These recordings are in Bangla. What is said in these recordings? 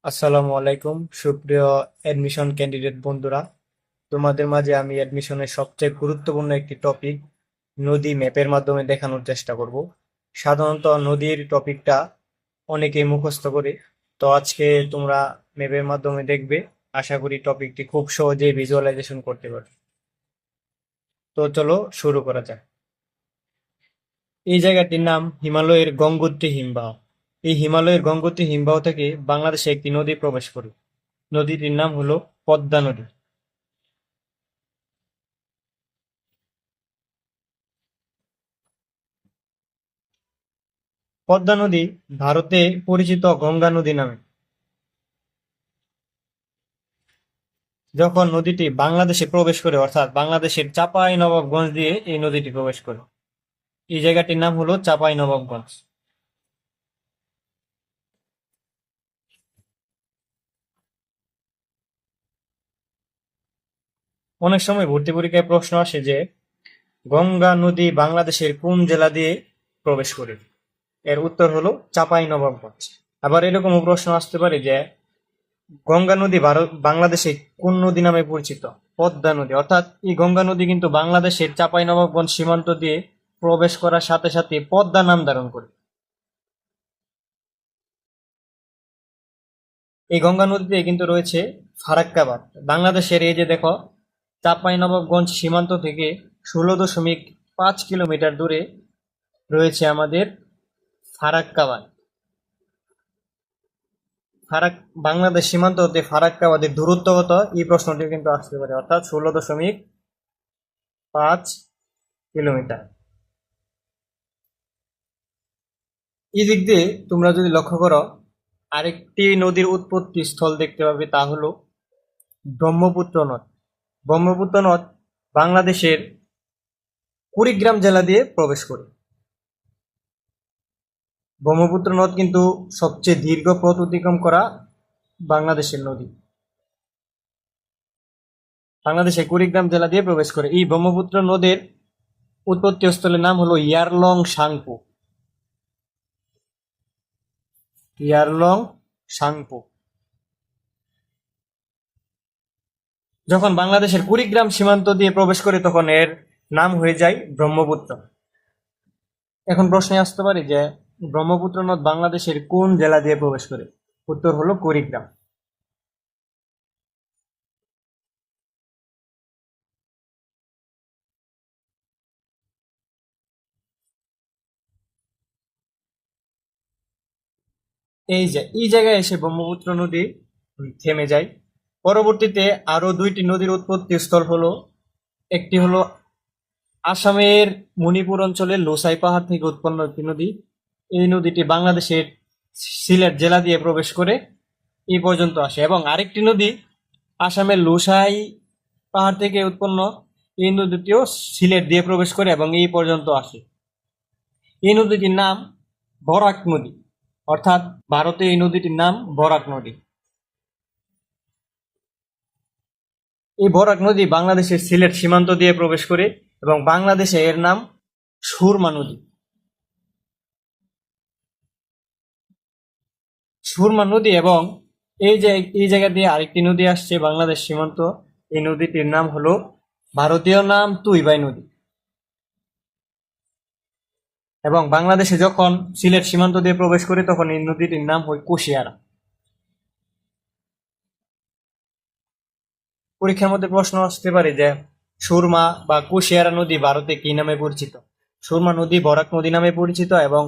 আসসালামু আলাইকুম সুপ্রিয় অ্যাডমিশন ক্যান্ডিডেট বন্ধুরা, তোমাদের মাঝে আমি অ্যাডমিশনের সবচেয়ে গুরুত্বপূর্ণ একটি টপিক নদী ম্যাপের মাধ্যমে দেখানোর চেষ্টা করব। সাধারণত নদীর টপিকটা অনেকেই মুখস্থ করে, তো আজকে তোমরা ম্যাপের মাধ্যমে দেখবে। আশা করি টপিকটি খুব সহজেই ভিজুয়ালাইজেশন করতে পারবে। তো চলো শুরু করা যাক। এই জায়গাটির নাম হিমালয়ের গঙ্গোত্রী হিমবাহ। এই হিমালয়ের গঙ্গোত্রী হিমবাহ থেকে বাংলাদেশে একটি নদী প্রবেশ করে। নদীটির নাম হলো পদ্মা নদী। পদ্মা নদী ভারতে পরিচিত গঙ্গা নদী নামে। যখন নদীটি বাংলাদেশে প্রবেশ করে, অর্থাৎ বাংলাদেশের চাঁপাইনবাবগঞ্জ দিয়ে এই নদীটি প্রবেশ করে। এই জায়গাটির নাম হলো চাঁপাইনবাবগঞ্জ। অনেক সময় ভর্তি পরীক্ষায় প্রশ্ন আসে যে গঙ্গা নদী বাংলাদেশের কোন জেলা দিয়ে প্রবেশ করে। এর উত্তর হলো চাঁপাইনবাবগঞ্জ। আবার এরকমও প্রশ্ন আসতে পারে যে গঙ্গা নদী বাংলাদেশে কোন নদী নামে পরিচিত। পদ্মা নদী। অর্থাৎ এই গঙ্গা নদী কিন্তু বাংলাদেশের চাঁপাইনবাবগঞ্জ সীমান্ত দিয়ে প্রবেশ করার সাথে সাথে পদ্মা নাম ধারণ করে। এই গঙ্গা নদীতে কিন্তু রয়েছে ফারাক্কা বাঁধ। বাংলাদেশের এই যে দেখো, চাঁপাইনবাবগঞ্জ সীমান্ত থেকে 16.5 কিলোমিটার দূরে রয়েছে আমাদের ফারাক্কা বাঁধ। ফারাক বাংলাদেশ সীমান্ত হতে ফারাক্কা বাঁধের দূরত্ব কত, এই প্রশ্নটি কিন্তু আসতে পারে। অর্থাৎ 16.5 কিলোমিটার। এই দিক দিয়ে তোমরা যদি লক্ষ্য করো, আরেকটি নদীর উৎপত্তি স্থল দেখতে পাবে, তা হলো ব্রহ্মপুত্র নদ। ব্রহ্মপুত্র নদ বাংলাদেশের কুড়িগ্রাম জেলা দিয়ে প্রবেশ করে। ব্রহ্মপুত্র নদ কিন্তু সবচেয়ে দীর্ঘ পথ অতিক্রম করা বাংলাদেশের নদী। বাংলাদেশের কুড়িগ্রাম জেলা দিয়ে প্রবেশ করে। এই ব্রহ্মপুত্র নদের উৎপত্তি স্থলের নাম হলো ইয়ারলং সাংপো। ইয়ারলং সাংপো। যখন বাংলাদেশের কুড়িগ্রাম সীমান্ত দিয়ে প্রবেশ করে তখন এর নাম হয়ে যায় ব্রহ্মপুত্র। এখন প্রশ্নে আসতে পারি যে ব্রহ্মপুত্র নদ বাংলাদেশের কোন জেলা দিয়ে প্রবেশ করে। উত্তর হলো কুড়িগ্রাম। এই জায়গায় এসে ব্রহ্মপুত্র নদী থেমে যায়। পরবর্তীতে আরো দুইটি নদীর উৎপত্তি স্থল হলো, একটি হলো আসামের মণিপুর অঞ্চলের লোসাই পাহাড় থেকে উৎপন্ন একটি নদী। এই নদীটি বাংলাদেশের সিলেট জেলা দিয়ে প্রবেশ করে এই পর্যন্ত আসে। এবং আরেকটি নদী আসামের লোসাই পাহাড় থেকে উৎপন্ন, এই নদীটিও সিলেট দিয়ে প্রবেশ করে এবং এই পর্যন্ত আসে। এই নদীটির নাম বরাক নদী। অর্থাৎ ভারতে এই নদীটির নাম বরাক নদী। এই বরাক নদী বাংলাদেশের সিলেট সীমান্ত দিয়ে প্রবেশ করে এবং বাংলাদেশে এর নাম সুরমা নদী। সুরমা নদী। এবং এই জায়গা দিয়ে আরেকটি নদী আসছে বাংলাদেশ সীমান্ত। এই নদীটির নাম হলো, ভারতীয় নাম তুইবাই নদী। এবং বাংলাদেশে যখন সিলেট সীমান্ত দিয়ে প্রবেশ করে তখন এই নদীটির নাম হয় কুশিয়ারা। পরীক্ষার মধ্যে প্রশ্ন আসতে পারে যে সুরমা বা কুশিয়ারা নদী ভারতে কি নামে পরিচিত। সুরমা নদী বরাক নদী নামে পরিচিত এবং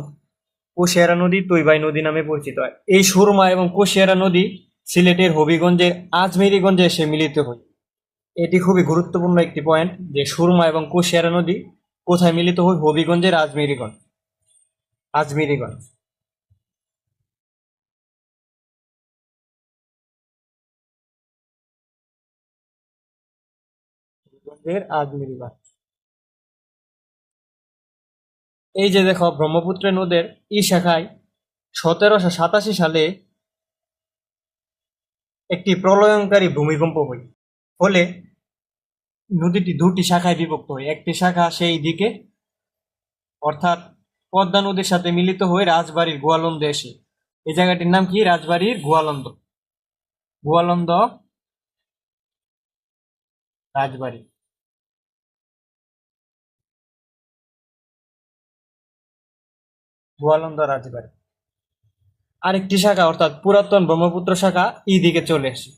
কুশিয়ারা নদী তুইবাই নদী নামে পরিচিত। এই সুরমা এবং কুশিয়ারা নদী সিলেটের হবিগঞ্জের আজমেরিগঞ্জে এসে মিলিত হয়। এটি খুবই গুরুত্বপূর্ণ একটি পয়েন্ট যে সুরমা এবং কুশিয়ারা নদী কোথায় মিলিত হয়। হবিগঞ্জের আজমেরিগঞ্জ। হবিগঞ্জের আজমেরিগঞ্জ। এই যে দেখো, ব্রহ্মপুত্র নদের এই শাখায় 1787 সালে একটি প্রলয়ঙ্কারী ভূমিকম্প হয়। ফলে নদীটি দুটি শাখায় বিভক্ত হয়। একটি শাখা সেই দিকে, অর্থাৎ পদ্মা নদীর সাথে মিলিত হয়ে রাজবাড়ির গোয়ালন্দে এসে। এই জায়গাটির নাম কি? রাজবাড়ির গোয়ালন্দ। গোয়ালন্দ, রাজবাড়ী। গোয়ালন্দ, রাজবাড়ী। আরেকটি শাখা অর্থাৎ পুরাতন ব্রহ্মপুত্র শাখা এই দিকে চলে আসে।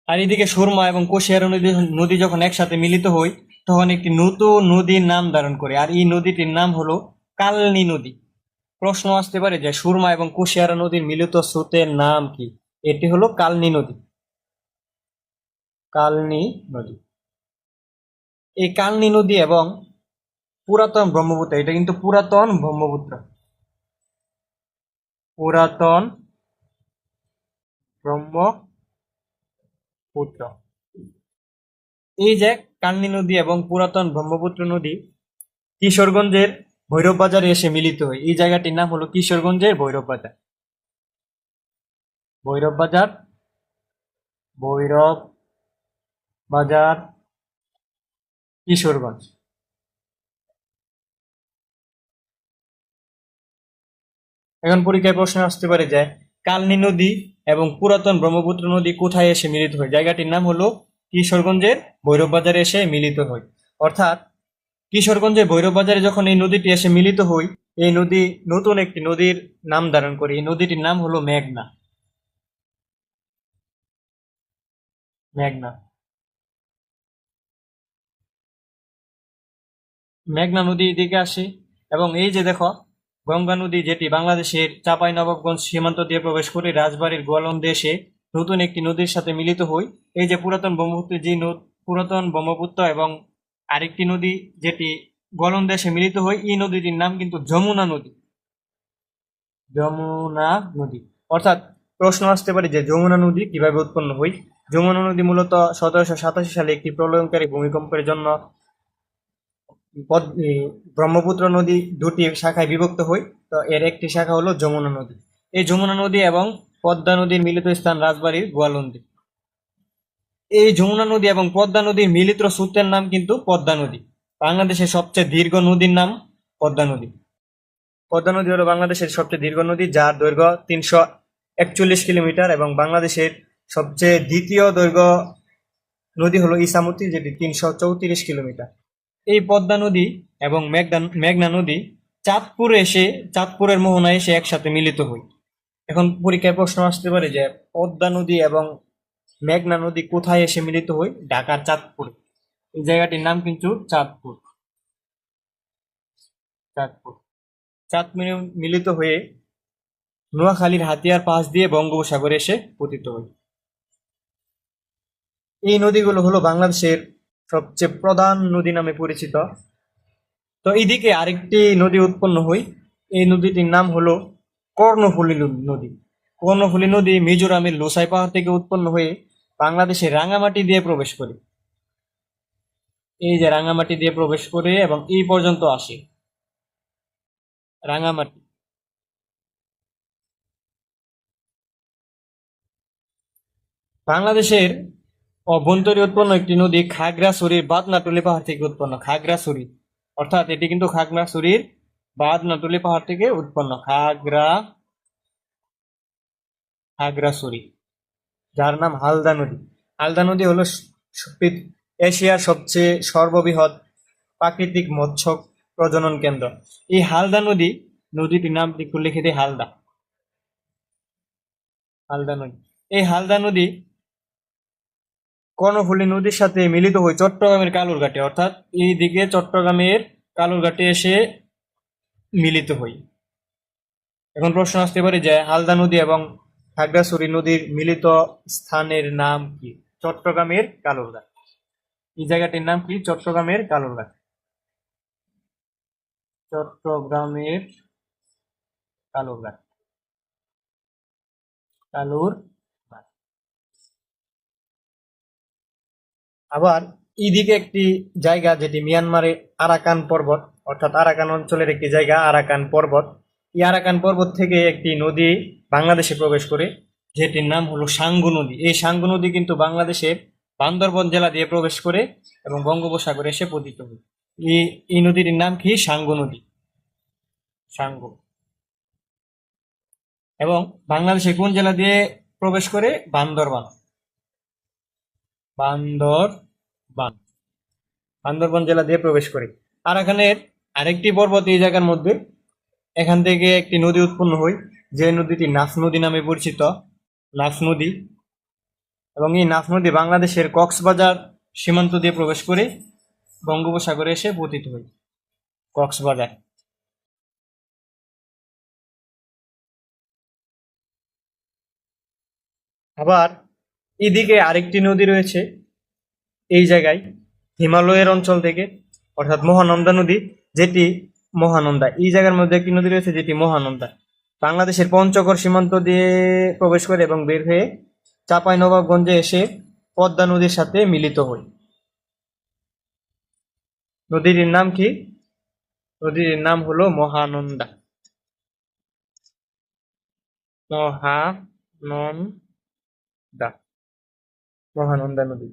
আর এদিকে সুরমা এবং কুশিয়ারা নদী নদী যখন একসাথে মিলিত হয় তখন একটি নতুন নদীর নাম ধারণ করে, আর এই নদীটির নাম হলো কালনী নদী। প্রশ্ন আসতে পারে যে সুরমা এবং কুশিয়ারা নদীর মিলিত স্রোতের নাম কি? এটি হলো কালনী নদী। কালনী নদী। এই কালনী নদী এবং পুরাতন ব্রহ্মপুত্র, এটা কিন্তু পুরাতন ব্রহ্মপুত্র, পুরাতন ব্রহ্মপুত্র। এই যে কালনী নদী এবং পুরাতন ব্রহ্মপুত্র নদী কিশোরগঞ্জের ভৈরব বাজারে এসে মিলিত হয়। এই জায়গাটির নাম হলো কিশোরগঞ্জের ভৈরব বাজার। ভৈরব বাজার, ভৈরব বাজার, কিশোরগঞ্জ। এখন পরীক্ষায় প্রশ্ন আসতে পারে যে কালনী নদী এবং পুরাতন ব্রহ্মপুত্র নদী কোথায় এসে মিলিত হয়? জায়গাটির নাম হলো কিশোরগঞ্জের ভৈরব বাজারে এসে মিলিত হয়। অর্থাৎ কিশোরগঞ্জের ভৈরব বাজারে যখন এই নদীটি এসে মিলিত হয়, এই নদী নতুন একটি নদীর নাম ধারণ করে। এই নদীটির নাম হলো মেঘনা। মেঘনা। মেঘনা নদী এদিকে আসে এবং এই যে দেখো গঙ্গা নদী, যেটি বাংলাদেশের চাঁপাইনবাবগঞ্জ সীমান্ত দিয়ে প্রবেশ করে রাজবাড়ীর গোয়ালন্দে এসে নতুন একটি নদীর সাথে মিলিত হয়। এই যে পুরাতন ব্রহ্মপুত্র, যে পুরাতন ব্রহ্মপুত্র এবং আরেকটি নদী যেটি গোয়ালন্দে এসে মিলিত হয়, এই নদীটির নাম কিন্তু যমুনা নদী। যমুনা নদী। অর্থাৎ প্রশ্ন আসতে পারে যে যমুনা নদী কিভাবে উৎপন্ন হয়। যমুনা নদী মূলত 1787 সালে একটি প্রলয়ঙ্কারী ভূমিকম্পের জন্য ব্রহ্মপুত্র নদী দুটি শাখায় বিভক্ত হয়। তো এর একটি শাখা হলো যমুনা নদী। এই যমুনা নদী এবং পদ্মা নদীর মিলিত স্থান রাজবাড়ীর গোয়ালন্দি। এই যমুনা নদী এবং পদ্মা নদীর মিলিত স্রোতের নাম কিন্তু পদ্মা নদী। বাংলাদেশের সবচেয়ে দীর্ঘ নদীর নাম পদ্মা নদী। পদ্মা নদী হলো বাংলাদেশের সবচেয়ে দীর্ঘ নদী, যার দৈর্ঘ্য 341 কিলোমিটার, এবং বাংলাদেশের সবচেয়ে দ্বিতীয় দৈর্ঘ্য নদী হলো ইছামতি, যেটি 334 কিলোমিটার। এই পদ্মা নদী এবং মেঘনা নদী চাঁদপুরের মোহনায় এসে একসাথে মিলিত হয়। এখন পরীক্ষায় প্রশ্ন আসতে পারে যে পদ্মা নদী এবং মেঘনা নদী কোথায় এসে মিলিত হয়? ঢাকার চাঁদপুরে। এই জায়গাটির নাম কিন্তু চাঁদপুর। চাঁদপুর। মিলিত হয়ে নোয়াখালীর হাতিয়ার পাশ দিয়ে বঙ্গোপসাগরে এসে পতিত হয়। এই নদীগুলো হলো বাংলাদেশের সবচেয়ে প্রধান নদী নামে পরিচিত। তো এইদিকে আরেকটি নদী উৎপন্ন হয়। এই নদীটির নাম হলো কর্ণফুলী নদী। কর্ণফুলী নদী মিজোরামের লোসাই পাহাড় থেকে উৎপন্ন হয়ে বাংলাদেশের রাঙামাটি দিয়ে প্রবেশ করে। এই যে রাঙামাটি দিয়ে প্রবেশ করে এবং এই পর্যন্ত আসে। রাঙামাটি। বাংলাদেশের অভ্যন্তরে উৎপন্ন একটি নদী খাগড়াছড়ির বাদনাটুলি পাহাড় থেকে উৎপন্ন। খাগড়াছড়ি, অর্থাৎ এটি কিন্তু খাগড়াছড়ির বাদনাটুলি পাহাড় থেকে উৎপন্ন। খাগড়াছড়ি, যার নাম হালদা নদী। হালদা নদী হলো এশিয়ার সবচেয়ে সর্ববৃহৎ প্রাকৃতিক মৎস্য প্রজনন কেন্দ্র। এই হালদা নদীটির নাম একটু লিখে দিই, হালদা। হালদা নদী। এই হালদা নদী কর্ণফুলী নদীর সাথে মিলিত হয় চট্টগ্রামের কালুরঘাটে, অর্থাৎ এই দিকে চট্টগ্রামের কালুরঘাটে এসে মিলিত হয়। এখন প্রশ্ন আসতে পারে যে হালদা নদী এবং খাগড়াছড়ি নদীর মিলিত স্থানের নাম কি? চট্টগ্রামের কালুরঘাট। এই জায়গাটির নাম কি? চট্টগ্রামের কালুরঘাট। চট্টগ্রামের কালুরঘাট। কালুরঘাট। আবার এইদিকে একটি জায়গা যেটি মিয়ানমারে আরাকান পর্বত, অর্থাৎ আরাকান অঞ্চলের একটি জায়গা আরাকান পর্বত। এই আরাকান পর্বত থেকে একটি নদী বাংলাদেশে প্রবেশ করে, যেটির নাম হলো সাঙ্গু নদী। এই সাঙ্গু নদী কিন্তু বাংলাদেশের বান্দরবন জেলা দিয়ে প্রবেশ করে এবং বঙ্গোপসাগরে এসে পতিত হয়। এই নদীটির নাম কি? সাঙ্গু নদী। সাঙ্গু। এবং বাংলাদেশে কোন জেলা দিয়ে প্রবেশ করে? বান্দরবান। বান্দরবান বান্দরবান জেলা দিয়ে প্রবেশ করে। আরাকানের আরেকটি পর্বত এই জায়গার মধ্যে, এখান থেকে একটি নদী উৎপন্ন হয়, যে নদীটি নাফ নদী নামে পরিচিত। নাফ নদী। এবং এই নাফ নদী বাংলাদেশের কক্সবাজার সীমান্ত দিয়ে প্রবেশ করে বঙ্গোপসাগরে এসে পতিত হয়। কক্সবাজার। আবার এদিকে আরেকটি নদী রয়েছে এই জায়গায়, হিমালয়ের অঞ্চল থেকে, অর্থাৎ মহানন্দা নদী, যেটি মহানন্দা। এই জায়গার মধ্যে একটি নদী রয়েছে যেটি মহানন্দা। বাংলাদেশের পঞ্চগড় সীমান্ত দিয়ে প্রবেশ করে এবং বের হয়ে চাঁপাইনবাবগঞ্জে এসে পদ্মা নদীর সাথে মিলিত হয়। নদীটির নাম কি? নদীটির নাম হলো মহানন্দা। মহানন্দা। মহানন্দা নদী।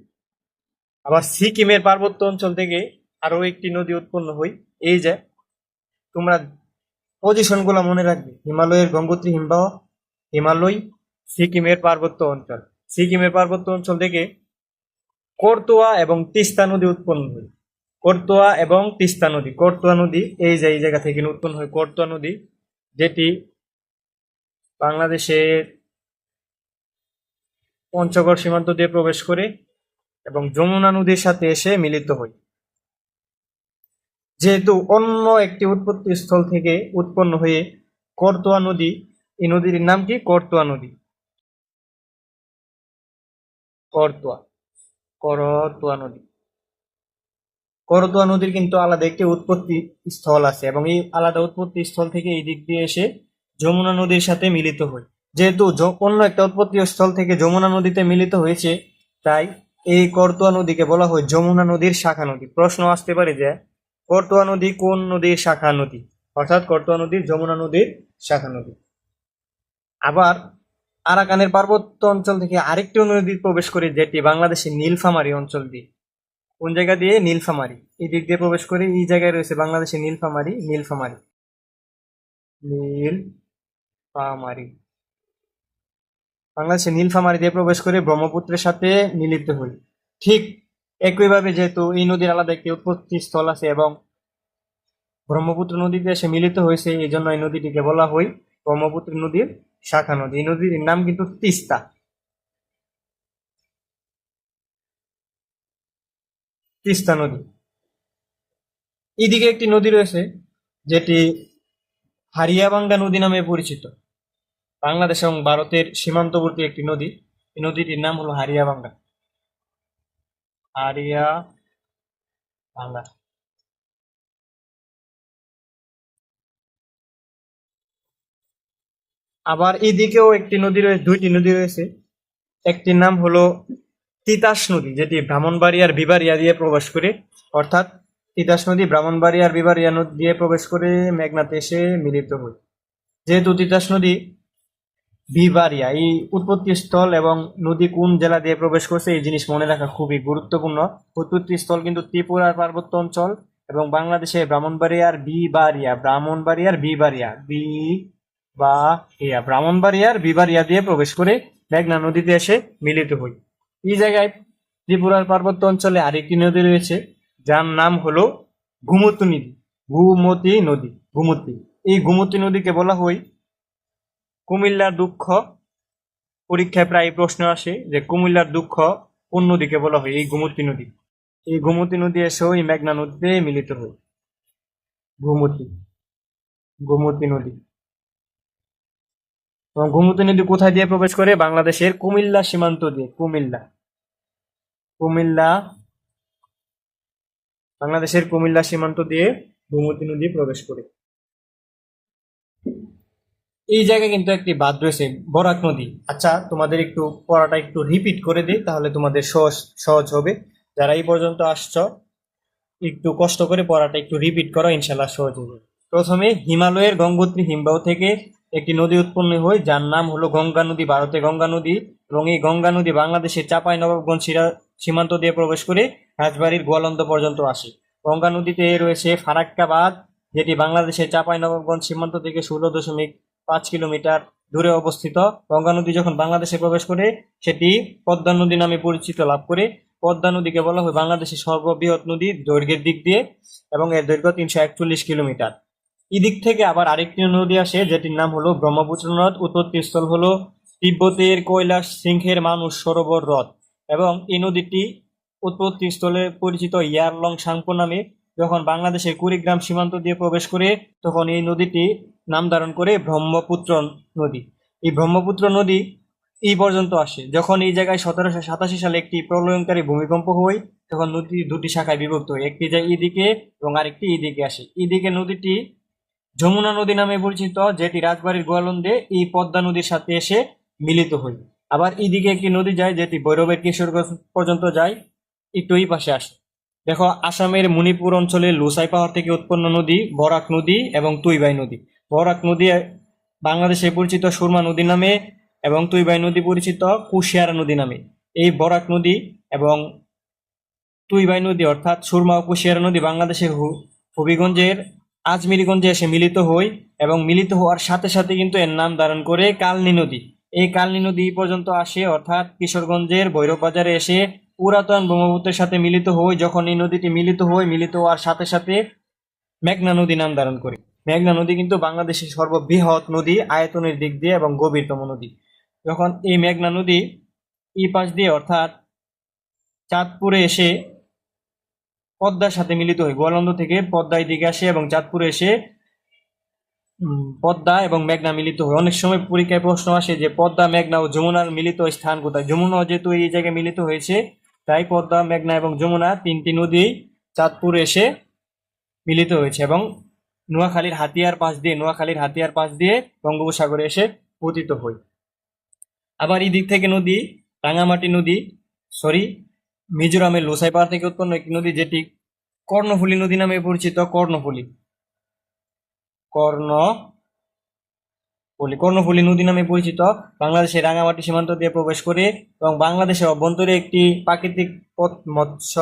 আবার সিকিমের পার্বত্য অঞ্চল থেকে আরো একটি নদী উৎপন্ন হয়। এই যে, তোমরা পজিশন গুলা মনে রাখবে: হিমালয়ের গঙ্গোত্রী হিমবাহ, হিমালয়, সিকিমের পার্বত্য অঞ্চল। সিকিমের পার্বত্য অঞ্চল থেকে করতোয়া এবং তিস্তা নদী উৎপন্ন হয়। করতোয়া এবং তিস্তা নদী। করতোয়া নদী এই জায়গা থেকে উৎপন্ন হয়। করতোয়া নদী, যেটি বাংলাদেশের পঞ্চগড় সীমান্ত দিয়ে প্রবেশ করে এবং যমুনা নদীর সাথে এসে মিলিত হয়। যেহেতু অন্য একটি উৎপত্তি স্থল থেকে উৎপন্ন হয়ে করতোয়া নদী, এই নদীর নাম কি? করতোয়া নদী। করতোয়া। করতোয়া নদী। করতোয়া নদীর কিন্তু আলাদা একটি উৎপত্তি স্থল আছে এবং এই আলাদা উৎপত্তি স্থল থেকে এই দিক দিয়ে এসে যমুনা নদীর সাথে মিলিত হয়। যেহেতু অন্য একটা উৎপত্তি স্থল থেকে যমুনা নদীতে মিলিত হয়েছে, তাই এই করতোয়া নদীকে বলা হয় যমুনা নদীর শাখা নদী। প্রশ্ন আসতে পারে যে করতোয়া নদী কোন নদীর শাখা নদী? অর্থাৎ করতোয়া নদী যমুনা নদীর শাখা নদী। আবার আরাকানের পার্বত্য অঞ্চল থেকে আরেকটি নদী প্রবেশ করে, যেটি বাংলাদেশের নীলফামারী অঞ্চল দিয়ে। কোন জায়গা দিয়ে? নীলফামারী। এই দিক দিয়ে প্রবেশ করে এই জায়গায় রয়েছে বাংলাদেশের নীলফামারী। নীলফামারী। নীলফামারী। বাংলাদেশের নীলফামারী দিয়ে প্রবেশ করে ব্রহ্মপুত্রের সাথে মিলিত হয়। ঠিক একইভাবে, যেহেতু এই নদীর আলাদা একটি উৎপত্তি স্থল আছে এবং ব্রহ্মপুত্র নদীতে এসে মিলিত হয়েছে, এই জন্য এই নদীটিকে বলা হয় ব্রহ্মপুত্র নদীর শাখা নদী। এই নদীর নাম কিন্তু তিস্তা। তিস্তা নদী। এইদিকে একটি নদী রয়েছে যেটি হারিয়াবাঙ্গা নদী নামে পরিচিত। বাংলাদেশ এবং ভারতের সীমান্তবর্তী একটি নদী। এই নদীটির নাম হলো হারিয়াবাঙ্গা। হারিয়াবাঙ্গা। আবার এদিকেও একটি নদী রয়েছে, দুইটি নদী রয়েছে। একটির নাম হলো তিতাস নদী, যেটি ব্রাহ্মণবাড়িয়ার বিবারিয়া দিয়ে প্রবেশ করে, অর্থাৎ তিতাস নদী ব্রাহ্মণবাড়িয়ার বিবারিয়া নদী দিয়ে প্রবেশ করে মেঘনাতে এসে মিলিত হয়। যেহেতু তিতাস নদী বিবারিয়া এই উৎপত্তি স্থল এবং নদী কোন জেলা দিয়ে প্রবেশ করছে এই জিনিস মনে রাখা খুবই গুরুত্বপূর্ণ। উৎপত্তি স্থল কিন্তু ত্রিপুরার পার্বত্য অঞ্চল এবং বাংলাদেশের ব্রাহ্মণবাড়িয়ার বিবারিয়া দিয়ে প্রবেশ করে মেঘনা নদীতে এসে মিলিত হয়। এই জায়গায় ত্রিপুরার পার্বত্য অঞ্চলে আরেকটি নদী রয়েছে, যার নাম হলো গোমতী নদী। গোমতী নদী। গোমতী। এই গোমতী নদীকে বলা হয় কুমিল্লার দুঃখ। পরীক্ষায় প্রায় প্রশ্ন আসে যে কুমিল্লার দুঃখ কোন নদীকে বলা হয়? এই গোমতী নদী। এই গোমতী নদী এসে ওই মেঘনা নদীতে মিলিত হয়। গোমতী। গোমতী নদী। এবং গোমতী নদী কোথায় দিয়ে প্রবেশ করে? বাংলাদেশের কুমিল্লা সীমান্ত দিয়ে। কুমিল্লা। কুমিল্লা। বাংলাদেশের কুমিল্লা সীমান্ত দিয়ে গোমতী নদী প্রবেশ করে। এই জায়গায় কিন্তু একটি বাঁধ রয়েছে, বরাক নদী। আচ্ছা, তোমাদের একটু পড়াটা একটু রিপিট করে দিই, তাহলে তোমাদের সহজ সহজ হবে। যারা এই পর্যন্ত আসছো, একটু কষ্ট করে পড়াটা একটু রিপিট করো, ইনশাল্লাহ সহজ হবে। প্রথমে হিমালয়ের গঙ্গোত্রী হিমবাহ থেকে একটি নদী উৎপন্ন হয়, যার নাম হলো গঙ্গা নদী। ভারতে গঙ্গা নদী, এবং এই গঙ্গা নদী বাংলাদেশের চাঁপাইনবাবগঞ্জ সীমান্ত দিয়ে প্রবেশ করে রাজবাড়ির গোয়ালন্দ পর্যন্ত আসে। গঙ্গা নদীতে রয়েছে ফারাক্কা বাঁধ, যেটি বাংলাদেশের চাঁপাইনবাবগঞ্জ সীমান্ত থেকে 16.5 কিলোমিটার দূরে অবস্থিত। গঙ্গা নদী যখন বাংলাদেশে প্রবেশ করে সেটি পদ্মা নদী নামে পরিচিত লাভ করে। পদ্মা নদীকে বলা হয় বাংলাদেশের সর্ববৃহৎ নদী দৈর্ঘ্যের দিক দিয়ে, এবং এর দৈর্ঘ্য 341 কিলোমিটার। এদিক থেকে আবার আরেকটি নদী আসে যেটির নাম হলো ব্রহ্মপুত্র নদ। উৎপত্তি স্থল হলো তিব্বতের কৈলাস শৃঙ্গের মানুষ সরোবর হ্রদ, এবং এই নদীটি উৎপত্তি স্থলে পরিচিত ইয়ারলং সাংপো নামে। যখন বাংলাদেশের কুড়িগ্রাম সীমান্ত দিয়ে প্রবেশ করে তখন এই নদীটি নাম ধারণ করে ব্রহ্মপুত্র নদী। এই ব্রহ্মপুত্র নদী এই পর্যন্ত আসে। যখন এই জায়গায় 1787 সালে একটি প্রলয়ঙ্কারী ভূমিকম্প হয় তখন নদী দুটি শাখায় বিভক্ত হয়, একটি যায় এদিকে এবং আরেকটি এদিকে আসে। এদিকে নদীটি যমুনা নদী নামে পরিচিত, যেটি রাজবাড়ির গোয়ালন্দে এই পদ্মা নদীর সাথে এসে মিলিত হয়। আবার এদিকে একটি নদী যায় যেটি ভৈরবের কিশোরগঞ্জ পর্যন্ত যায়, একটু এই পাশে আসে। দেখো, আসামের মণিপুর অঞ্চলের লুসাই পাহাড় থেকে উৎপন্ন নদী বরাক নদী এবং তুইবাই নদী। বরাক নদী বাংলাদেশে পরিচিত সুরমা নদী নামে এবং তুইবাই নদী পরিচিত কুশিয়ারা নদী নামে। এই বরাক নদী এবং তুইবাই নদী অর্থাৎ সুরমা ও কুশিয়ারা নদী বাংলাদেশের হবিগঞ্জের আজমিরিগঞ্জে এসে মিলিত হয়, এবং মিলিত হওয়ার সাথে সাথে কিন্তু এর নাম ধারণ করে কালনী নদী। এই কালনী নদী পর্যন্ত আসে, অর্থাৎ কিশোরগঞ্জের ভৈরব বাজারে এসে পুরাতন ব্রহ্মপুত্রের সাথে মিলিত হয়। যখন এই নদীটি মিলিত হওয়ার সাথে সাথে মেঘনা নদী নাম ধারণ করে। মেঘনা নদী কিন্তু বাংলাদেশের সর্ববৃহৎ নদী আয়তনের দিক দিয়ে এবং গভীরতম নদী। যখন এই মেঘনা নদী এই পাশ দিয়ে অর্থাৎ চাঁদপুরে এসে পদ্মার সাথে মিলিত হয়, গোয়ালন্দ থেকে পদ্মায় দিকে আসে এবং চাঁদপুরে এসে পদ্মা এবং মেঘনা মিলিত হয়। অনেক সময় পরীক্ষায় প্রশ্ন আসে যে পদ্মা, মেঘনা ও যমুনার মিলিত স্থান কোথায়। যমুনা যেহেতু এই জায়গায় মিলিত হয়েছে, তাই পদ্মা, মেঘনা এবং যমুনা তিনটি নদী চাঁদপুরে এসে মিলিত হয়েছে এবং নোয়াখালীর হাতিয়ার পাশ দিয়ে বঙ্গোপসাগরে এসে পতিত হয়। আবার এই দিক থেকে নদী রাঙামাটি নদী, মিজোরামের লোসাই পাহাড় থেকে উৎপন্ন একটি নদী যেটি কর্ণফুলী নদী নামে পরিচিত। কর্ণফুলী নদী নামে পরিচিত বাংলাদেশের রাঙামাটি সীমান্ত দিয়ে প্রবেশ করে এবং বাংলাদেশের অভ্যন্তরে একটি প্রাকৃতিক মৎস্য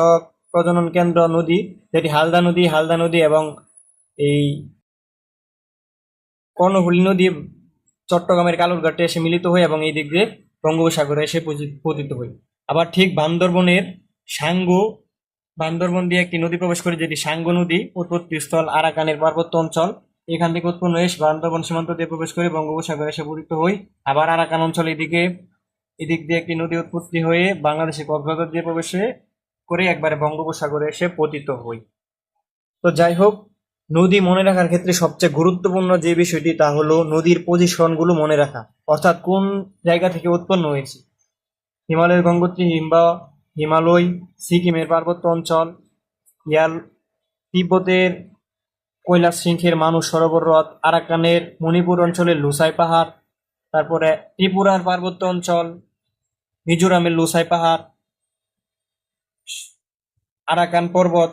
প্রজনন কেন্দ্র নদী যেটি হালদা নদী এবং এই কর্ণফুলী নদী চট্টগ্রামের কালুরঘাটে এসে মিলিত হয় এবং এই দিক দিয়ে বঙ্গোপসাগরে এসে পতিত হয়। আবার ঠিক বান্দরবন দিয়ে একটি নদী প্রবেশ করে যেটি সাঙ্গু নদী। উৎপত্তি স্থল আরাকানের পার্বত্য অঞ্চল। এখান থেকে উৎপন্ন হয়ে বান্দরবন সীমান্ত দিয়ে প্রবেশ করে বঙ্গোপসাগরে এসে পতিত হয়। আবার আরাকান অঞ্চল এদিক দিয়ে একটি নদী উৎপত্তি হয়ে বাংলাদেশে কক্সবাজার দিয়ে প্রবেশ করে একবারে বঙ্গোপসাগরে এসে পতিত হয়। তো যাই হোক, নদী মনে রাখার ক্ষেত্রে সবচেয়ে গুরুত্বপূর্ণ যে বিষয়টি তা হলো নদীর পজিশন গুলো মনে রাখা, অর্থাৎ কোন জায়গা থেকে উৎপন্ন হয়েছে। হিমালয়ের গঙ্গোত্রী হিমালয়, সিকিমের পার্বত্য অঞ্চল, তিব্বতের কৈলাস শৃঙ্গের মানুষ সরোবর হ্রদ, আরাকানের মণিপুর অঞ্চলের লুসাই পাহাড়, তারপরে ত্রিপুরার পার্বত্য অঞ্চল, মিজোরামের লুসাই পাহাড়, আরাকান পর্বত।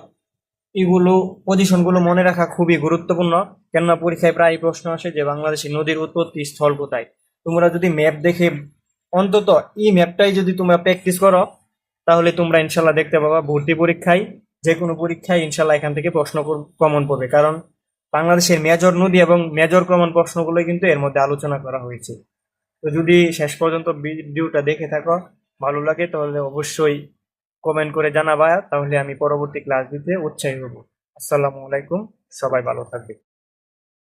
এগুলো পজিশনগুলো মনে রাখা খুবই গুরুত্বপূর্ণ, কেননা পরীক্ষায় প্রায় প্রশ্ন আসে যে বাংলাদেশের নদীর উৎপত্তি স্থল কোথায়। তোমরা যদি ম্যাপ দেখে অন্তত এই ম্যাপটাই যদি তোমরা প্র্যাকটিস করো তাহলে তোমরা ইনশাল্লাহ দেখতে পাবা ভর্তি পরীক্ষায়, যে কোনো পরীক্ষায় ইনশাল্লাহ এখান থেকে প্রশ্ন কমন পড়বে। কারণ বাংলাদেশের মেজর নদী এবং মেজর কমন প্রশ্নগুলো কিন্তু এর মধ্যে আলোচনা করা হয়েছে। তো যদি শেষ পর্যন্ত ভিডিওটা দেখে থাকো, ভালো লাগে, তাহলে অবশ্যই কমেন্ট করে জানাবা, তাহলে আমি পরবর্তী ক্লাস দিতে উৎসাহী হব। আসসালামু আলাইকুম, সবাই ভালো থাকবে।